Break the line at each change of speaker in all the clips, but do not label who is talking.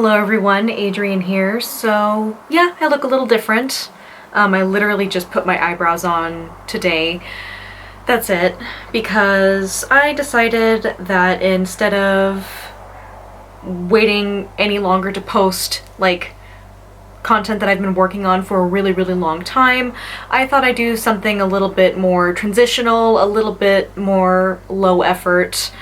Hello everyone, Adrienne here. So yeah, I look a little different. I literally just put my eyebrows on today. That's it, because I decided that instead of waiting any longer to post like content that I've been working on for a really long time, I thought I'd do something a little bit more transitional, a little bit more low effort.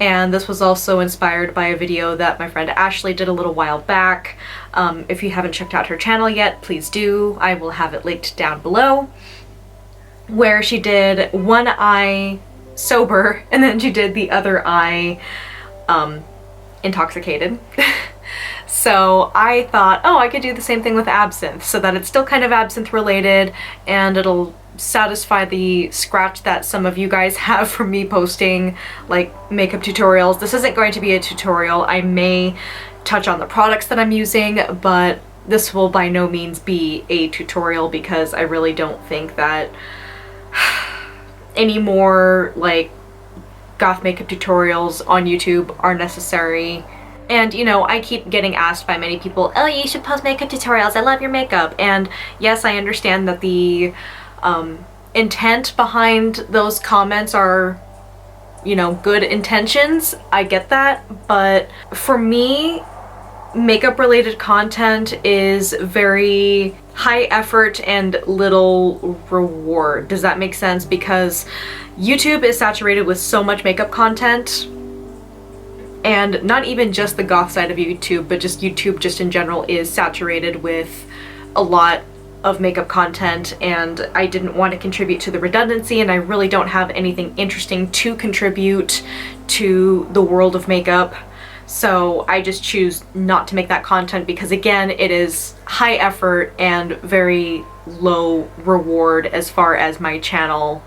And this was also inspired by a video that my friend Ashley did a little while back. If you haven't checked out her channel yet, please do. I will have it linked down below. Where she did one eye sober and then she did the other eye intoxicated. So I thought, oh, I could do the same thing with absinthe so that it's still kind of absinthe related and it'll satisfy the scratch that some of you guys have from me posting like makeup tutorials. This isn't going to be a tutorial. I may touch on the products that I'm using, but this will by no means be a tutorial because I really don't think that any more like goth makeup tutorials on YouTube are necessary. And you know, I keep getting asked by many people, oh, you should post makeup tutorials, I love your makeup. And yes, I understand that the intent behind those comments are, you know, good intentions. I get that, but for me, makeup related content is very high effort and little reward. Does that make sense? Because YouTube is saturated with so much makeup content, and not even just the goth side of YouTube, but just YouTube just in general is saturated with a lot of makeup content, and I didn't want to contribute to the redundancy, and I really don't have anything interesting to contribute to the world of makeup. So I just choose not to make that content because again, it is high effort and very low reward as far as my channel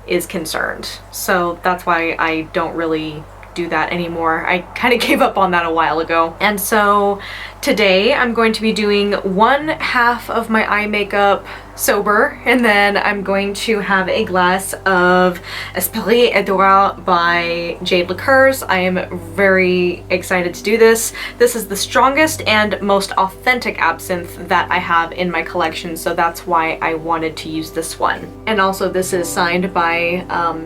is concerned. So that's why I don't really do that anymore. I kind of gave up on that a while ago. And so today I'm going to be doing one half of my eye makeup sober, and then I'm going to have a glass of Espirit Edouard by Jade Liqueurs. I am very excited to do this. This is the strongest and most authentic absinthe that I have in my collection, so that's why I wanted to use this one. And also this is signed by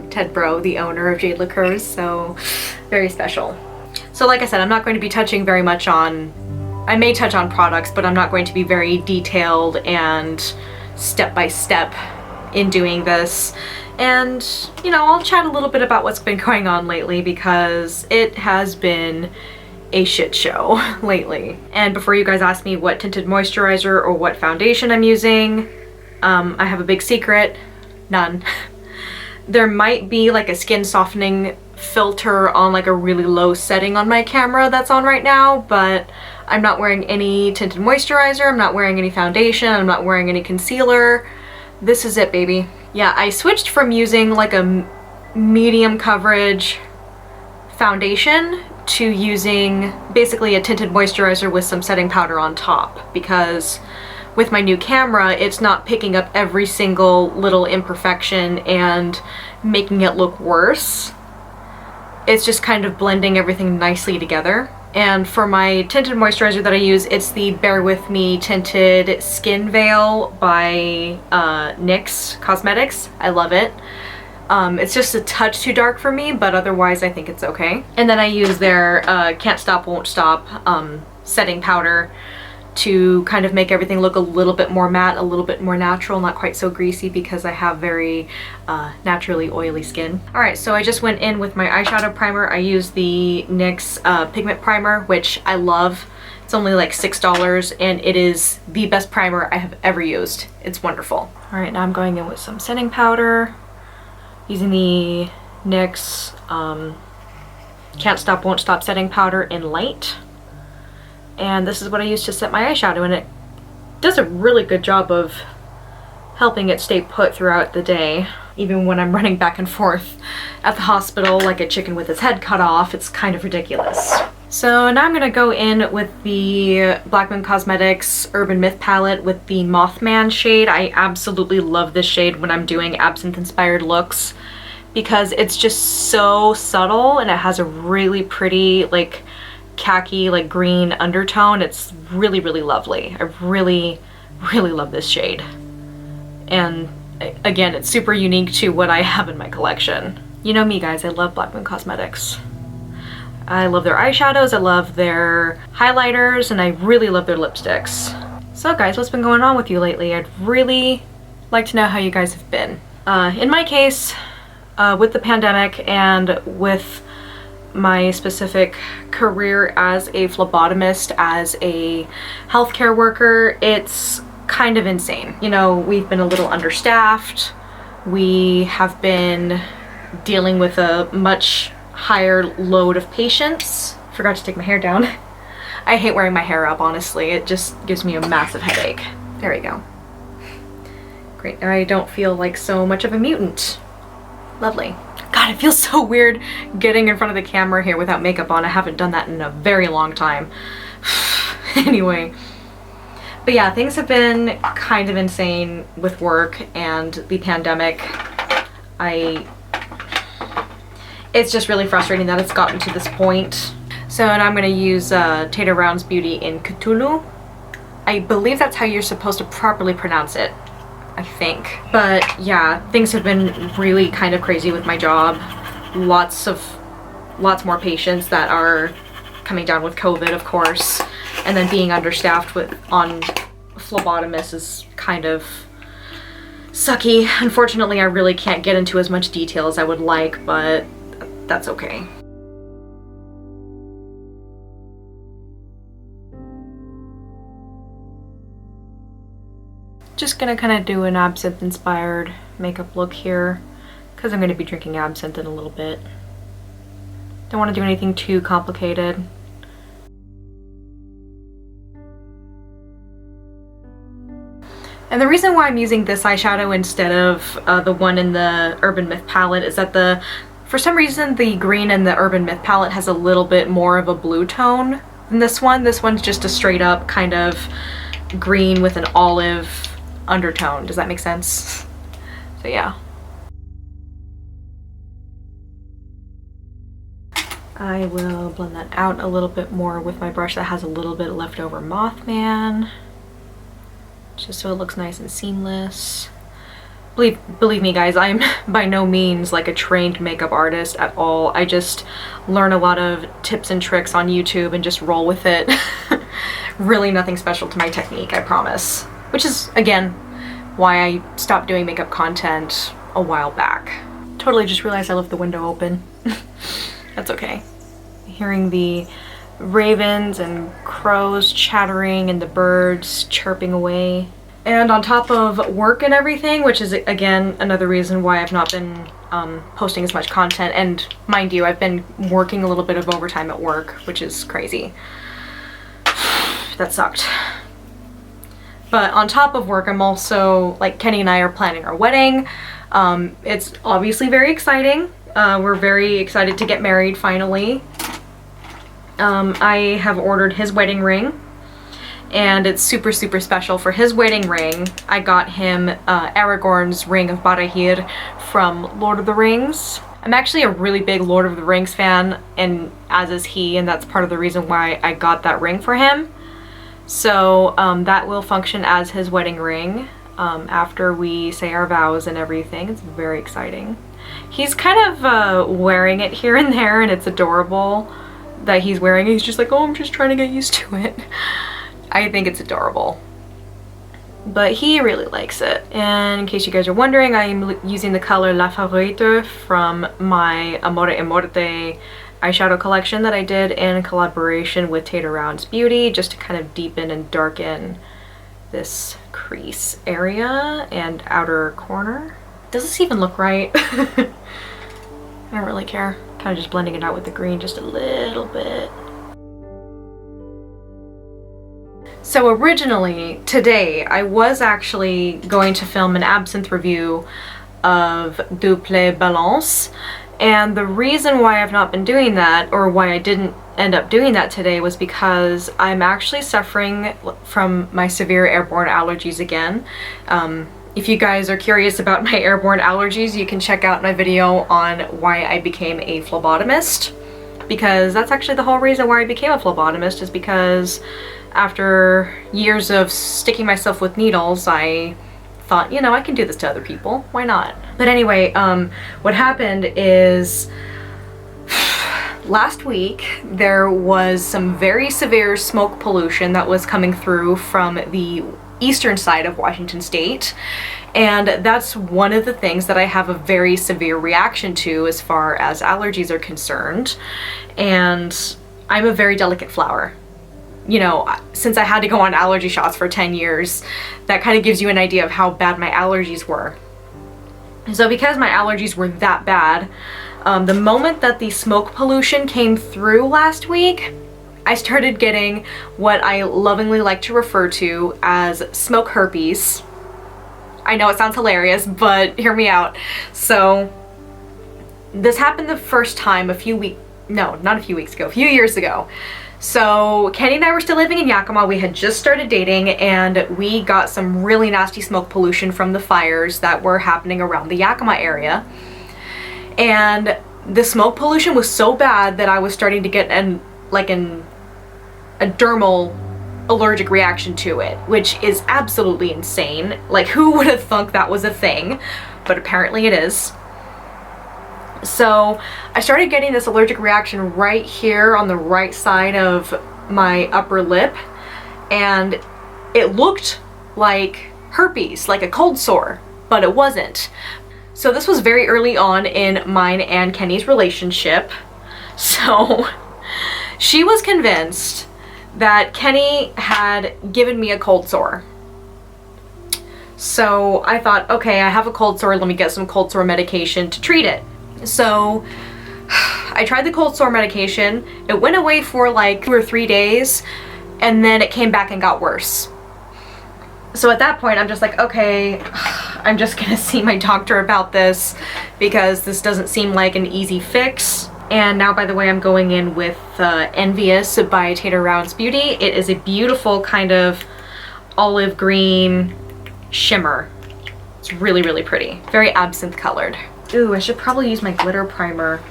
Ted Bro, the owner of Jade Liqueurs, so very special. So like I said, I'm not going to be touching very much on, I may touch on products, but I'm not going to be very detailed and step-by-step in doing this. And, you know, I'll chat a little bit about what's been going on lately because it has been a shit show lately. And before you guys ask me what tinted moisturizer or what foundation I'm using, I have a big secret. None. There might be like a skin softening filter on like a really low setting on my camera that's on right now, but I'm not wearing any tinted moisturizer, I'm not wearing any foundation, I'm not wearing any concealer. This is it, baby. Yeah, I switched from using like a medium coverage foundation to using basically a tinted moisturizer with some setting powder on top, because with my new camera, it's not picking up every single little imperfection and making it look worse. It's just kind of blending everything nicely together. And for my tinted moisturizer that I use, it's the Bear With Me Tinted Skin Veil by NYX Cosmetics. I love it. It's just a touch too dark for me, but otherwise I think it's okay. And then I use their Can't Stop Won't Stop setting powder to kind of make everything look a little bit more matte, a little bit more natural, not quite so greasy because I have very naturally oily skin. Alright, so I just went in with my eyeshadow primer. I used the NYX Pigment Primer, which I love. It's only like $6 and it is the best primer I have ever used. It's wonderful. Alright, now I'm going in with some setting powder, using the NYX Can't Stop Won't Stop setting powder in light. And this is what I use to set my eyeshadow, and it does a really good job of helping it stay put throughout the day. Even when I'm running back and forth at the hospital like a chicken with its head cut off, it's kind of ridiculous. So now I'm going to go in with the Black Moon Cosmetics Urban Myth palette with the Mothman shade. I absolutely love this shade when I'm doing absinthe-inspired looks because it's just so subtle and it has a really pretty, like, khaki, like green undertone. It's really, really lovely. I really, really love this shade. And again, it's super unique to what I have in my collection. You know me, guys, I love Black Moon Cosmetics. I love their eyeshadows, I love their highlighters, and I really love their lipsticks. So guys, what's been going on with you lately? I'd really like to know how you guys have been. In my case, with the pandemic and with my specific career as a phlebotomist, as a healthcare worker, it's kind of insane. You know, we've been a little understaffed. We have been dealing with a much higher load of patients. Forgot to take my hair down. I hate wearing my hair up, honestly. It just gives me a massive headache. There we go. Great, now I don't feel like so much of a mutant. Lovely. God, it feels so weird getting in front of the camera here without makeup on. I haven't done that in a very long time. Anyway. But yeah, things have been kind of insane with work and the pandemic. It's just really frustrating that it's gotten to this point. So now I'm gonna use Tater Round's Beauty in Cthulhu. I believe that's how you're supposed to properly pronounce it, I think. But yeah, things have been really kind of crazy with my job. Lots more patients that are coming down with COVID, of course. And then being understaffed on phlebotomists is kind of sucky. Unfortunately, I really can't get into as much detail as I would like, but that's okay. Just gonna kind of do an absinthe-inspired makeup look here, because I'm gonna be drinking absinthe in a little bit. Don't want to do anything too complicated. And the reason why I'm using this eyeshadow instead of the one in the Urban Myth palette is that for some reason the green in the Urban Myth palette has a little bit more of a blue tone than this one. This one's just a straight up kind of green with an olive undertone. Does that make sense? So yeah. I will blend that out a little bit more with my brush that has a little bit leftover Mothman, just so it looks nice and seamless. Believe me guys, I'm by no means like a trained makeup artist at all. I just learn a lot of tips and tricks on YouTube and just roll with it. Really nothing special to my technique, I promise. Which is, again, why I stopped doing makeup content a while back. Totally just realized I left the window open. That's okay. Hearing the ravens and crows chattering and the birds chirping away. And on top of work and everything, which is again another reason why I've not been posting as much content, and mind you, I've been working a little bit of overtime at work, which is crazy. That sucked. But on top of work, I'm also, like, Kenny and I are planning our wedding. It's obviously very exciting. We're very excited to get married finally. I have ordered his wedding ring, and it's super, super special. For his wedding ring, I got him Aragorn's Ring of Barahir from Lord of the Rings. I'm actually a really big Lord of the Rings fan, and as is he, and that's part of the reason why I got that ring for him. So that will function as his wedding ring after we say our vows and everything. It's very exciting. He's kind of wearing it here and there, and it's adorable that he's wearing it. He's just like, oh, I'm just trying to get used to it. I think it's adorable. But he really likes it. And in case you guys are wondering, I'm using the color La Favorite from my Amore e Morte eyeshadow collection that I did in collaboration with Tater Round's Beauty, just to kind of deepen and darken this crease area and outer corner. Does this even look right? I don't really care. Kind of just blending it out with the green just a little bit. So originally, today, I was actually going to film an absinthe review of Double Balance, and the reason why I've not been doing that, or why I didn't end up doing that today, was because I'm actually suffering from my severe airborne allergies again. If you guys are curious about my airborne allergies, you can check out my video on why I became a phlebotomist, because that's actually the whole reason why I became a phlebotomist, is because after years of sticking myself with needles, I thought, you know, I can do this to other people. Why not? But anyway, what happened is last week there was some very severe smoke pollution that was coming through from the eastern side of Washington State. And that's one of the things that I have a very severe reaction to as far as allergies are concerned. And I'm a very delicate flower. You know, since I had to go on allergy shots for 10 years, that kind of gives you an idea of how bad my allergies were. So because my allergies were that bad, the moment that the smoke pollution came through last week, I started getting what I lovingly like to refer to as smoke herpes. I know it sounds hilarious, but hear me out. So this happened the first time a few years ago. So Kenny and I were still living in Yakima. We had just started dating, and we got some really nasty smoke pollution from the fires that were happening around the Yakima area. And the smoke pollution was so bad that I was starting to get a dermal allergic reaction to it, which is absolutely insane. Like, who would have thunk that was a thing? But apparently it is. So I started getting this allergic reaction right here on the right side of my upper lip, and it looked like herpes, like a cold sore, but it wasn't. So this was very early on in mine and Kenny's relationship. So she was convinced that Kenny had given me a cold sore. So I thought, okay, I have a cold sore, let me get some cold sore medication to treat it. So I tried the cold sore medication. It went away for like 2 or 3 days, and then it came back and got worse. So at that point, I'm just like, okay, I'm just gonna see my doctor about this, because this doesn't seem like an easy fix. And now, by the way, I'm going in with Envious by Tater Rounds Beauty. It is a beautiful kind of olive green shimmer. It's really, really pretty. Very absinthe colored. Ooh, I should probably use my glitter primer.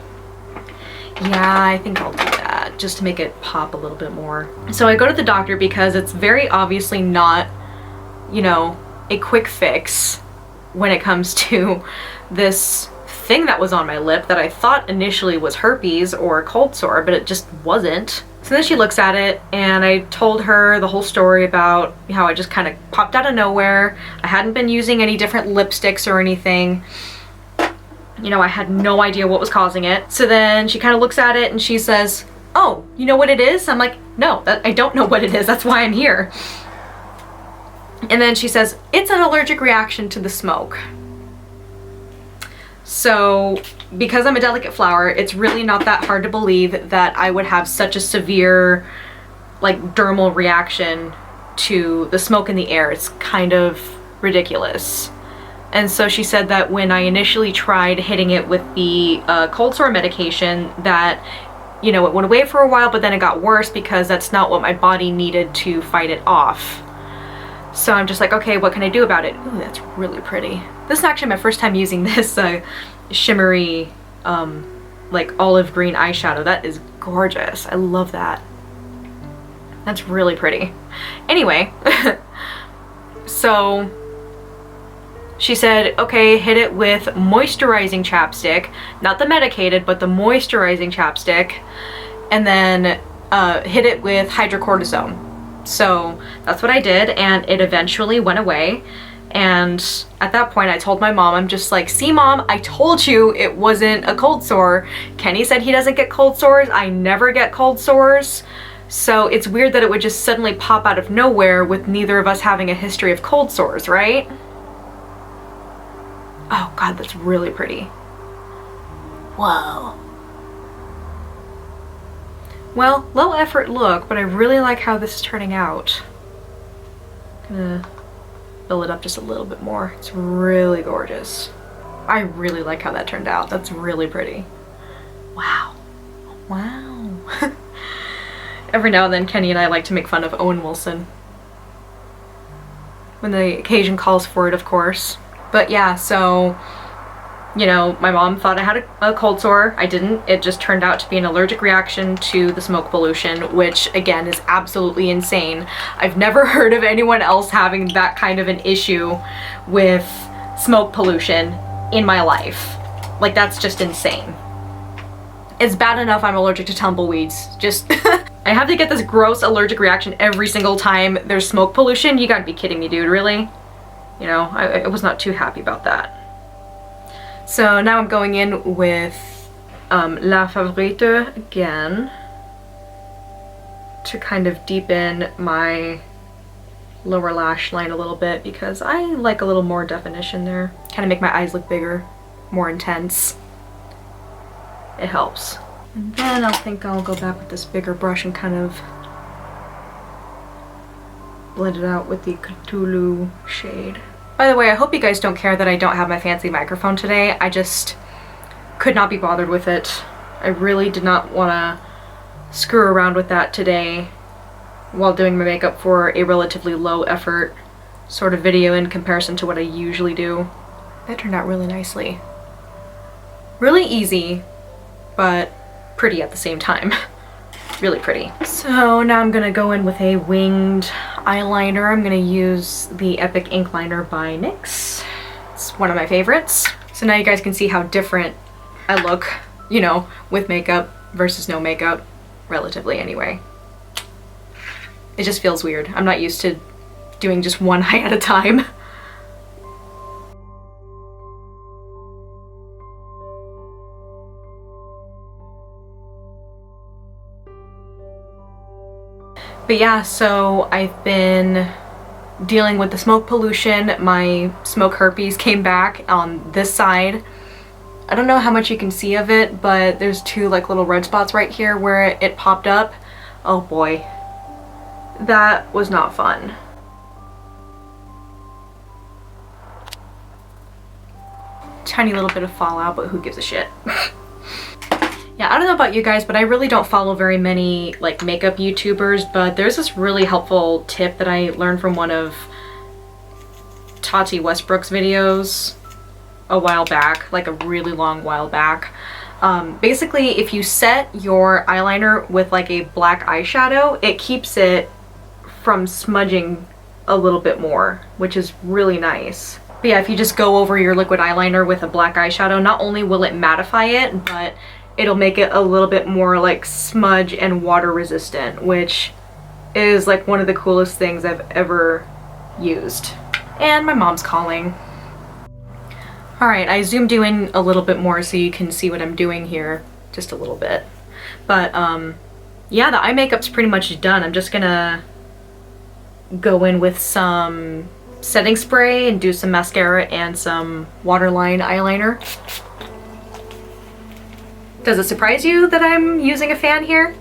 Yeah, I think I'll do that, just to make it pop a little bit more. So I go to the doctor because it's very obviously not, you know, a quick fix when it comes to this thing that was on my lip that I thought initially was herpes or a cold sore, but it just wasn't. So then she looks at it, and I told her the whole story about how it just kind of popped out of nowhere. I hadn't been using any different lipsticks or anything. You know, I had no idea what was causing it. So then she kind of looks at it and she says, "Oh, you know what it is?" I'm like, "No, I don't know what it is. That's why I'm here." And then she says, "It's an allergic reaction to the smoke." So because I'm a delicate flower, it's really not that hard to believe that I would have such a severe, like, dermal reaction to the smoke in the air. It's kind of ridiculous. And so she said that when I initially tried hitting it with the cold sore medication, that, you know, it went away for a while, but then it got worse because that's not what my body needed to fight it off. So I'm just like, okay, what can I do about it? Ooh, that's really pretty. This is actually my first time using this shimmery, like olive green eyeshadow. That is gorgeous. I love that. That's really pretty. Anyway, so she said, okay, hit it with moisturizing chapstick, not the medicated, but the moisturizing chapstick, and then hit it with hydrocortisone. So that's what I did, and it eventually went away. And at that point I told my mom, I'm just like, "See, Mom, I told you it wasn't a cold sore. Kenny said he doesn't get cold sores. I never get cold sores. So it's weird that it would just suddenly pop out of nowhere with neither of us having a history of cold sores, right?" Oh God, that's really pretty. Whoa. Well, low effort look, but I really like how this is turning out. I'm gonna build it up just a little bit more. It's really gorgeous. I really like how that turned out. That's really pretty. Wow. Wow. Every now and then Kenny and I like to make fun of Owen Wilson. When the occasion calls for it, of course. But yeah, so You know, my mom thought I had a cold sore. I didn't. It just turned out to be an allergic reaction to the smoke pollution, which again is absolutely insane. I've never heard of anyone else having that kind of an issue with smoke pollution in my life. Like, that's just insane. It's bad enough I'm allergic to tumbleweeds. Just I have to get this gross allergic reaction every single time there's smoke pollution. You gotta be kidding me, dude, really? You know, I was not too happy about that. So now I'm going in with La Favorite again to kind of deepen my lower lash line a little bit because I like a little more definition there. Kind of make my eyes look bigger, more intense. It helps. And then I think I'll go back with this bigger brush and kind of blend it out with the Cthulhu shade. By the way, I hope you guys don't care that I don't have my fancy microphone today. I just could not be bothered with it. I really did not want to screw around with that today while doing my makeup for a relatively low effort sort of video in comparison to what I usually do. That turned out really nicely. Really easy, but pretty at the same time. Really pretty. So now I'm gonna go in with a winged eyeliner. I'm gonna use the Epic Ink Liner by NYX. It's one of my favorites. So now you guys can see how different I look, you know, with makeup versus no makeup, relatively anyway. It just feels weird. I'm not used to doing just one eye at a time. But yeah, so I've been dealing with the smoke pollution. My smoke herpes came back on this side. I don't know how much you can see of it, but there's two like little red spots right here where it popped up. Oh boy, that was not fun. Tiny little bit of fallout, but who gives a shit? Yeah, I don't know about you guys, but I really don't follow very many like makeup YouTubers, but there's this really helpful tip that I learned from one of Tati Westbrook's videos a while back, like a really long while back. Basically, if you set your eyeliner with like a black eyeshadow, it keeps it from smudging a little bit more, which is really nice. But yeah, if you just go over your liquid eyeliner with a black eyeshadow, not only will it mattify it, but it'll make it a little bit more like smudge and water resistant, which is like one of the coolest things I've ever used. And my mom's calling. Alright, I zoomed you in a little bit more so you can see what I'm doing here, just a little bit. But yeah, the eye makeup's pretty much done. I'm just gonna go in with some setting spray and do some mascara and some waterline eyeliner. Does it surprise you that I'm using a fan here?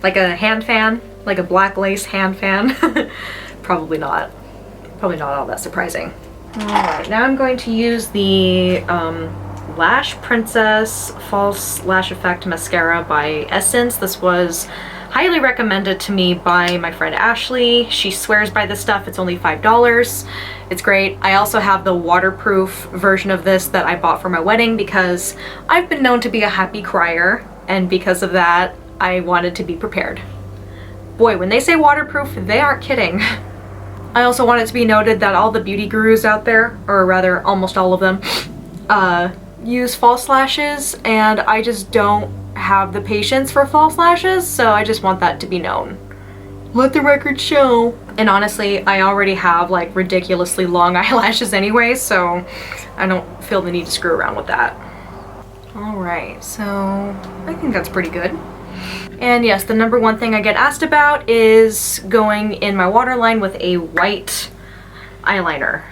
Like a hand fan? Like a black lace hand fan? Probably not. Probably not all that surprising. Alright, now I'm going to use the Lash Princess False Lash Effect Mascara by Essence. This was highly recommended to me by my friend Ashley. She swears by this stuff. It's only $5. It's great. I also have the waterproof version of this that I bought for my wedding because I've been known to be a happy crier, and because of that, I wanted to be prepared. Boy, when they say waterproof, they aren't kidding. I also want it to be noted that all the beauty gurus out there, or rather almost all of them, use false lashes, and I just don't have the patience for false lashes, so I just want that to be known. Let the record show. And honestly, I already have like ridiculously long eyelashes anyway, so I don't feel the need to screw around with that. Alright, so I think that's pretty good. And yes, the number one thing I get asked about is going in my waterline with a white eyeliner,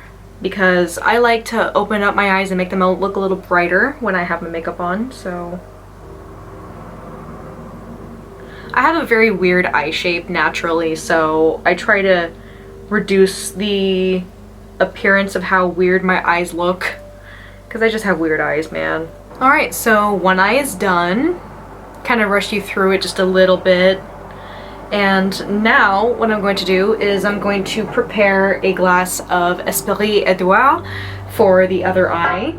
because I like to open up my eyes and make them look a little brighter when I have my makeup on, so. I have a very weird eye shape naturally, so I try to reduce the appearance of how weird my eyes look, because I just have weird eyes, man. Alright, so one eye is done. Kind of rushed you through it just a little bit. And now what I'm going to do is I'm going to prepare a glass of Espirit Edouard for the other eye.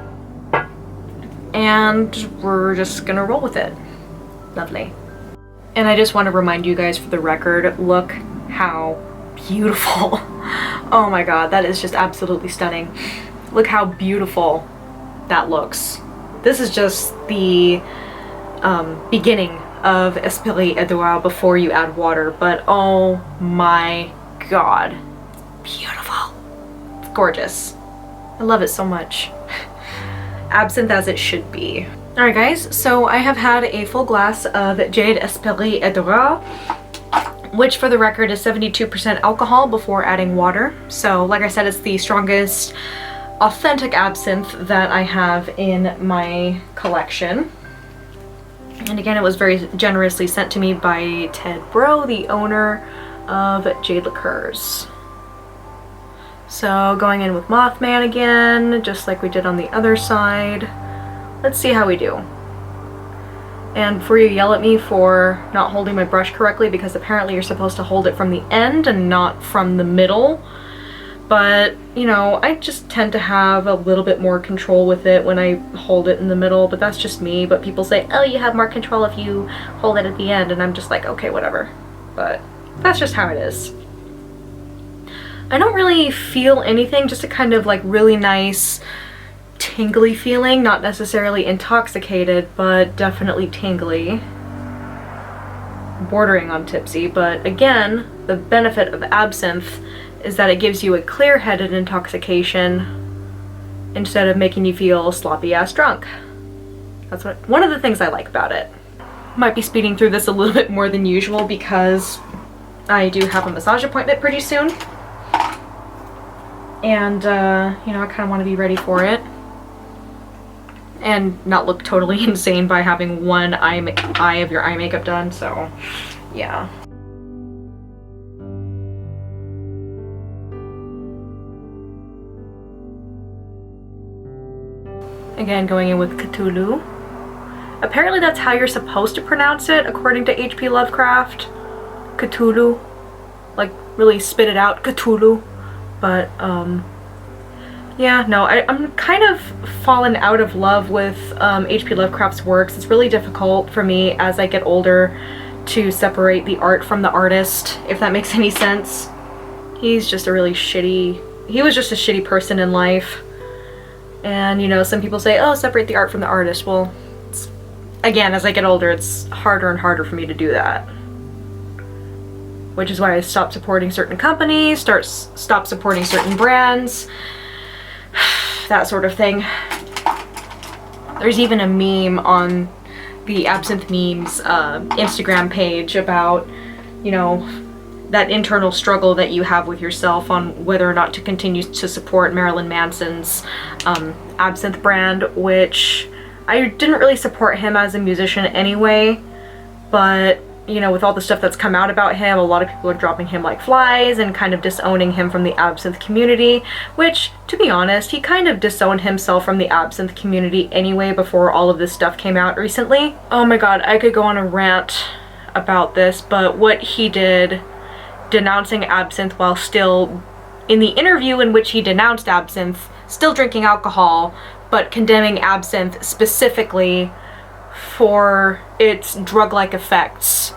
and we're just gonna roll with it. Lovely. And I just want to remind you guys for the record, look how beautiful. Oh my god, that is just absolutely stunning. Look how beautiful that looks. This is just the beginning of Espirit Edouard before you add water, but oh my god, beautiful. It's gorgeous. I love it so much. Absinthe as it should be. Alright guys, so I have had a full glass of Jade Espirit Edouard, which for the record is 72% alcohol before adding water. So like I said, it's the strongest authentic absinthe that I have in my collection. And again, it was very generously sent to me by Ted Bro, the owner of Jade Liqueurs. So going in with Mothman again, just like we did on the other side. Let's see how we do. And before you yell at me for not holding my brush correctly, because apparently you're supposed to hold it from the end and not from the middle. But, you know, I just tend to have a little bit more control with it when I hold it in the middle, but that's just me. But people say, oh, you have more control if you hold it at the end, and I'm just like, okay, whatever. But that's just how it is. I don't really feel anything, just a kind of like really nice tingly feeling, not necessarily intoxicated, but definitely tingly. Bordering on tipsy, but again, the benefit of absinthe is that it gives you a clear-headed intoxication instead of making you feel sloppy-ass drunk. That's one of the things I like about it. Might be speeding through this a little bit more than usual because I do have a massage appointment pretty soon. And, you know, I kind of want to be ready for it. And not look totally insane by having one eye of your eye makeup done, so, yeah. Again, going in with Cthulhu. Apparently that's how you're supposed to pronounce it, according to H.P. Lovecraft. Cthulhu. Like, really spit it out, Cthulhu. But, yeah, no, I'm kind of fallen out of love with H.P. Lovecraft's works. It's really difficult for me as I get older to separate the art from the artist, if that makes any sense. He was just a shitty person in life. And, you know, some people say, oh, separate the art from the artist. Well, again, as I get older, it's harder and harder for me to do that. Which is why I stopped supporting certain companies, stopped supporting certain brands, that sort of thing. There's even a meme on the Absinthe Memes Instagram page about, you know, that internal struggle that you have with yourself on whether or not to continue to support Marilyn Manson's Absinthe brand, which I didn't really support him as a musician anyway, but, you know, with all the stuff that's come out about him, a lot of people are dropping him like flies and kind of disowning him from the Absinthe community, which, to be honest, he kind of disowned himself from the Absinthe community anyway before all of this stuff came out recently. Oh my god, I could go on a rant about this, but what he did denouncing absinthe while still, in the interview in which he denounced absinthe, still drinking alcohol, but condemning absinthe specifically for its drug-like effects,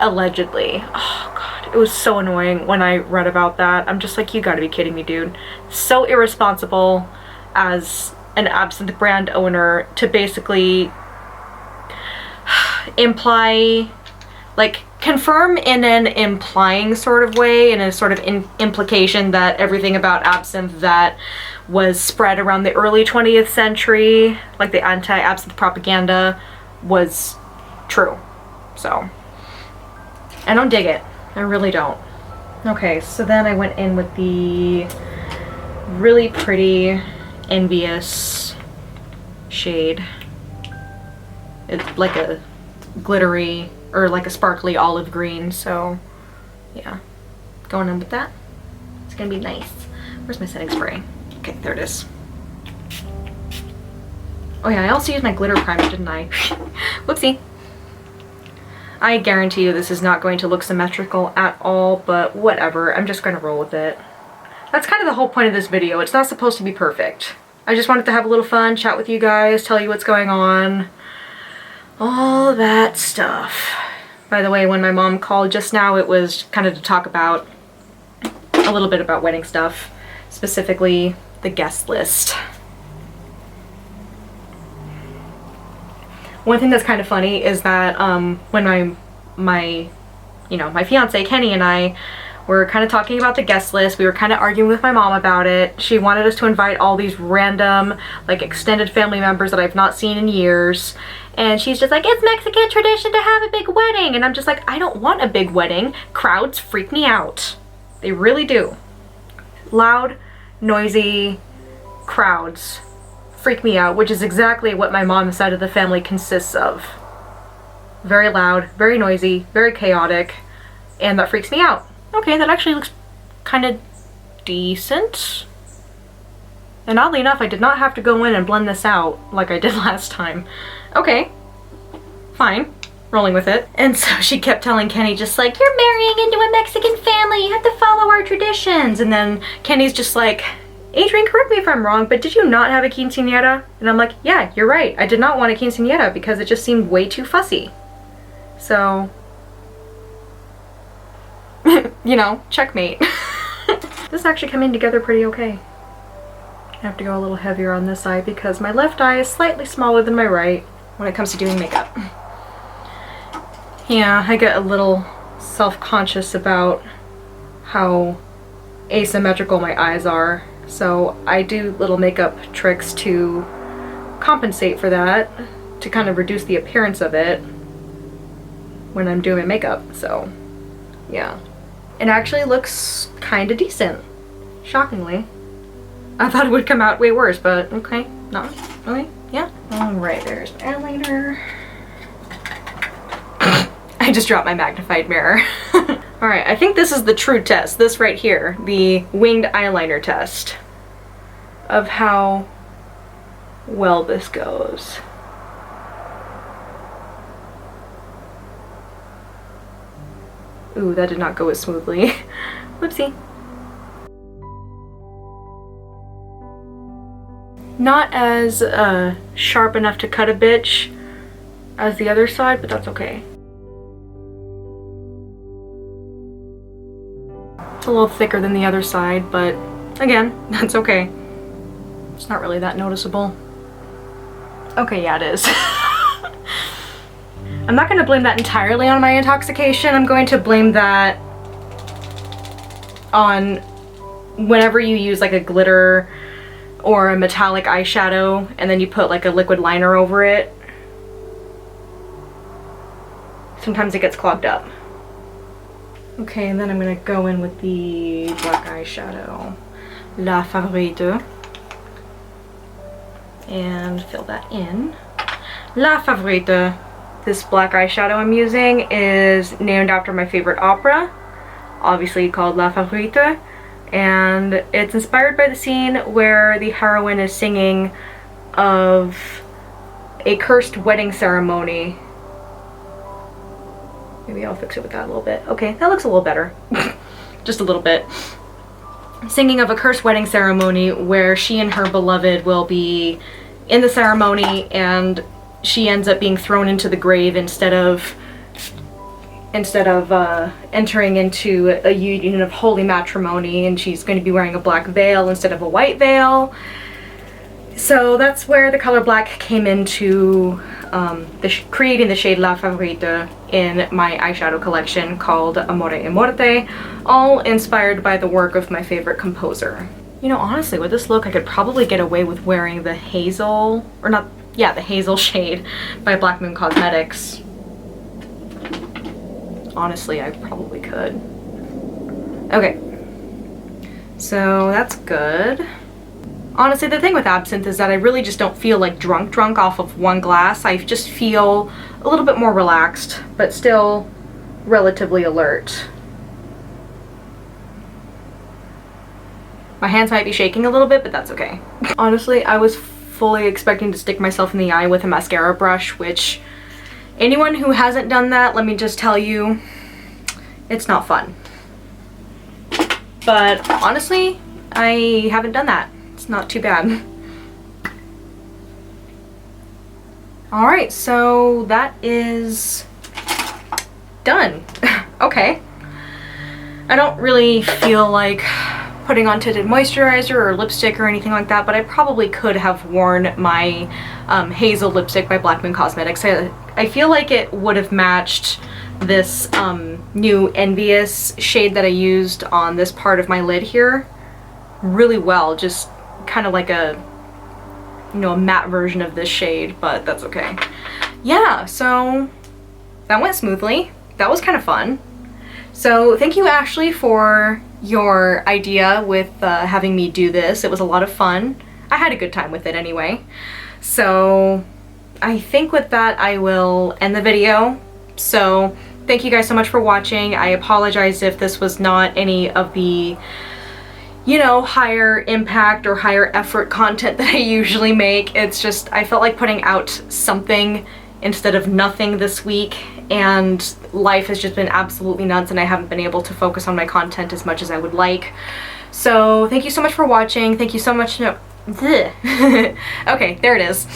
allegedly. Oh god, it was so annoying when I read about that. I'm just like, you gotta be kidding me, dude. So irresponsible as an absinthe brand owner to basically imply, like, confirm in an implying sort of way, in a sort of implication that everything about absinthe that was spread around the early 20th century, like the anti-absinthe propaganda, was true. So, I don't dig it. I really don't. Okay, so then I went in with the really pretty Envious shade. It's like a glittery, or like a sparkly olive green, so yeah. Going in with that. It's gonna be nice. Where's my setting spray? Okay, there it is. Oh yeah, I also used my glitter primer, didn't I? Whoopsie. I guarantee you this is not going to look symmetrical at all, but whatever. I'm just gonna roll with it. That's kind of the whole point of this video. It's not supposed to be perfect. I just wanted to have a little fun, chat with you guys, tell you what's going on. All that stuff. By the way, when my mom called just now, it was kind of to talk about a little bit about wedding stuff, specifically the guest list. One thing that's kind of funny is that when my fiance Kenny and I were kind of talking about the guest list, we were kind of arguing with my mom about it. She wanted us to invite all these random, like, extended family members that I've not seen in years. And she's just like, it's Mexican tradition to have a big wedding. And I'm just like, I don't want a big wedding. Crowds freak me out. They really do. Loud, noisy crowds freak me out, which is exactly what my mom's side of the family consists of. Very loud, very noisy, very chaotic, and that freaks me out. Okay, that actually looks kind of decent. And oddly enough, I did not have to go in and blend this out like I did last time. Okay, fine, rolling with it. And so she kept telling Kenny just like, you're marrying into a Mexican family, you have to follow our traditions. And then Kenny's just like, Adrian, correct me if I'm wrong, but did you not have a quinceañera? And I'm like, yeah, you're right. I did not want a quinceañera because it just seemed way too fussy. So, you know, checkmate. This is actually coming together pretty okay. I have to go a little heavier on this eye because my left eye is slightly smaller than my right when it comes to doing makeup. Yeah, I get a little self-conscious about how asymmetrical my eyes are. So I do little makeup tricks to compensate for that, to kind of reduce the appearance of it when I'm doing my makeup. So yeah, it actually looks kind of decent, shockingly. I thought it would come out way worse, but okay, not really. Yeah. Alright, there's my eyeliner. I just dropped my magnified mirror. Alright, I think this is the true test. This right here, the winged eyeliner test of how well this goes. Ooh, that did not go as smoothly. Whoopsie. Not as sharp enough to cut a bitch as the other side, but that's okay. It's a little thicker than the other side, but again, that's okay. It's not really that noticeable. Okay, yeah, it is. I'm not going to blame that entirely on my intoxication. I'm going to blame that on whenever you use like a glitter or a metallic eyeshadow and then you put like a liquid liner over it. Sometimes it gets clogged up. Okay, and then I'm going to go in with the black eyeshadow, La Favorite, and fill that in. La Favorite, this black eyeshadow I'm using, is named after my favorite opera, obviously called La Favorite, and it's inspired by the scene where the heroine is singing of a cursed wedding ceremony. Maybe I'll fix it with that a little bit. Okay, that looks a little better. Just a little bit. Singing of a cursed wedding ceremony where she and her beloved will be in the ceremony and she ends up being thrown into the grave instead of entering into a union of holy matrimony, and she's going to be wearing a black veil instead of a white veil. So that's where the color black came into creating the shade La Favorite in my eyeshadow collection called Amore e Morte, all inspired by the work of my favorite composer. You know, honestly, with this look I could probably get away with wearing the hazel, or not, yeah, the hazel shade by Black Moon Cosmetics. Honestly, I probably could. Okay, so that's good. Honestly, the thing with Absinthe is that I really just don't feel like drunk off of one glass. I just feel a little bit more relaxed, but still relatively alert. My hands might be shaking a little bit, but that's okay. Honestly, I was fully expecting to stick myself in the eye with a mascara brush, which anyone who hasn't done that, let me just tell you, it's not fun. But honestly, I haven't done that. It's not too bad. Alright, so that is done. Okay. I don't really feel like putting on tinted moisturizer or lipstick or anything like that, but I probably could have worn my Hazel lipstick by Black Moon Cosmetics. I feel like it would have matched this new Envious shade that I used on this part of my lid here really well. Just kind of like a, you know, a matte version of this shade, but that's okay. Yeah, so that went smoothly. That was kind of fun. So thank you, Ashley, for your idea with having me do this. It was a lot of fun. I had a good time with it anyway. So I think with that I will end the video. So thank you guys so much for watching. I apologize if this was not any of the, you know, higher impact or higher effort content that I usually make. It's just I felt like putting out something instead of nothing this week, and life has just been absolutely nuts and I haven't been able to focus on my content as much as I would like. So thank you so much for watching. Thank you so much. No. Okay, there it is.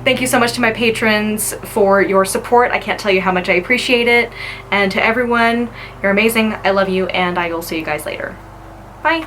Thank you so much to my patrons for your support. I can't tell you how much I appreciate it. And to everyone, you're amazing. I love you, and I will see you guys later. Bye.